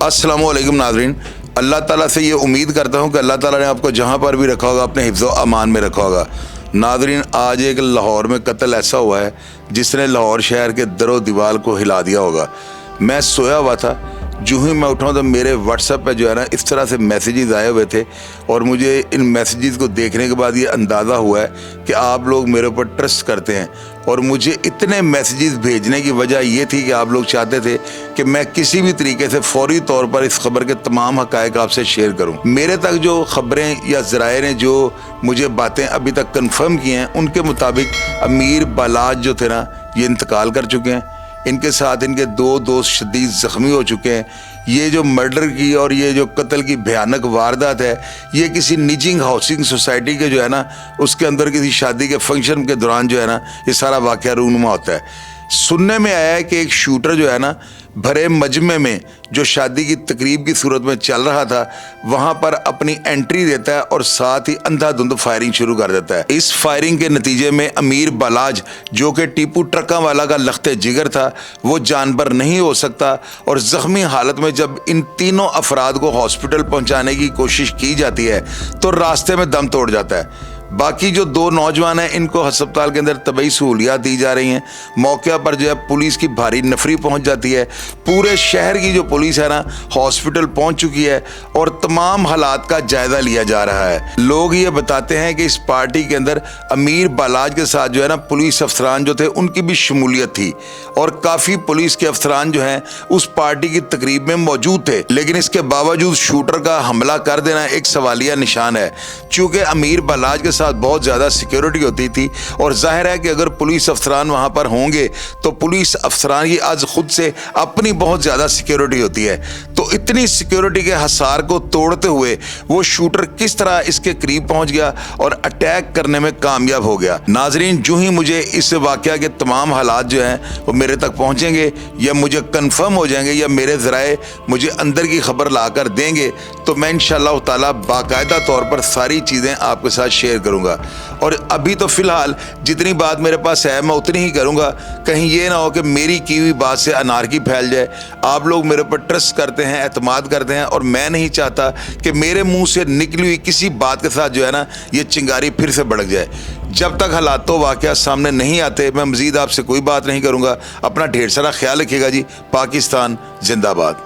अस्सलामुअलैकुम नाज़रीन, अल्लाह ताला से ये उम्मीद करता हूँ कि अल्लाह ताला ने आपको जहाँ पर भी रखा होगा अपने हिफ्ज़ अमान में रखा होगा। नाज़रीन, आज एक लाहौर में कत्ल ऐसा हुआ है जिसने लाहौर शहर के दरो दीवार को हिला दिया होगा। मैं सोया हुआ था, जो ही मैं उठाऊँ तो मेरे व्हाट्सएप पे जो है ना इस तरह से मैसेजेस आए हुए थे और मुझे इन मैसेजेस को देखने के बाद ये अंदाज़ा हुआ है कि आप लोग मेरे ऊपर ट्रस्ट करते हैं। और मुझे इतने मैसेजेस भेजने की वजह ये थी कि आप लोग चाहते थे कि मैं किसी भी तरीके से फौरी तौर पर इस खबर के तमाम हक़ाइक़ आपसे शेयर करूं। मेरे तक जो खबरें या ज़राए ने जो मुझे बातें अभी तक कंफर्म की हैं, उनके मुताबिक अमीर बालाज जो थे ना, ये इंतकाल कर चुके हैं। इनके साथ इनके दो दोस्त शदीद ज़ख्मी हो चुके हैं। ये जो मर्डर की और ये जो कत्ल की भयानक वारदात है, ये किसी निजी हाउसिंग सोसाइटी के जो है ना, उसके अंदर किसी शादी के फंक्शन के दौरान जो है ना, ये सारा वाक़या रूनुमा होता है। सुनने में आया है कि एक शूटर जो है ना, भरे मजमे में जो शादी की तकरीब की सूरत में चल रहा था, वहाँ पर अपनी एंट्री देता है और साथ ही अंधाधुंध फायरिंग शुरू कर देता है। इस फायरिंग के नतीजे में अमीर बालाज, जो कि टीपू ट्रका वाला का लख्ते जिगर था, वो जानबर नहीं हो सकता और ज़ख्मी हालत में जब इन तीनों अफराद को हॉस्पिटल पहुँचाने की कोशिश की जाती है तो रास्ते में दम तोड़ जाता है। बाकी जो दो नौजवान हैं, इनको अस्पताल के अंदर तबी सहूलियात दी जा रही हैं। मौके पर जो है पुलिस की भारी नफरी पहुंच जाती है। पूरे शहर की जो पुलिस है ना, हॉस्पिटल पहुंच चुकी है और तमाम हालात का जायजा लिया जा रहा है। लोग ये बताते हैं कि इस पार्टी के अंदर अमीर बालाज के साथ जो है ना, पुलिस अफसरान जो थे उनकी भी शमूलियत थी और काफ़ी पुलिस के अफसरान जो हैं उस पार्टी की तकरीब में मौजूद थे। लेकिन इसके बावजूद शूटर का हमला कर देना एक सवालिया निशान है। चूँकि अमीर बालाज के साथ बहुत ज़्यादा सिक्योरिटी होती थी और जाहिर है कि अगर पुलिस अफसरान वहाँ पर होंगे तो पुलिस अफसरान की आज खुद से अपनी बहुत ज़्यादा सिक्योरिटी होती है। तो इतनी सिक्योरिटी के हसार को तोड़ते हुए वो शूटर किस तरह इसके करीब पहुँच गया और अटैक करने में कामयाब हो गया। नाजरीन, जो ही मुझे इस वाक़या के तमाम हालात जो हैं वो मेरे तक पहुँचेंगे या मुझे कन्फर्म हो जाएंगे या मेरे ज़राए मुझे अंदर की खबर ला कर देंगे, तो मैं इंशाअल्लाह ताला बाकायदा तौर पर सारी चीज़ें आपके साथ शेयर करूंगा। और अभी तो फिलहाल जितनी बात मेरे पास है मैं उतनी ही करूंगा। कहीं ये ना हो कि मेरी की हुई बात से अनारकी फैल जाए। आप लोग मेरे ऊपर ट्रस्ट करते हैं, एतमाद करते हैं और मैं नहीं चाहता कि मेरे मुंह से निकली हुई किसी बात के साथ जो है ना, ये चिंगारी फिर से भड़क जाए। जब तक हालात तो वाक़या सामने नहीं आते, मैं मज़ीद आपसे कोई बात नहीं करूँगा। अपना ढेर सारा ख्याल रखिएगा जी। पाकिस्तान जिंदाबाद।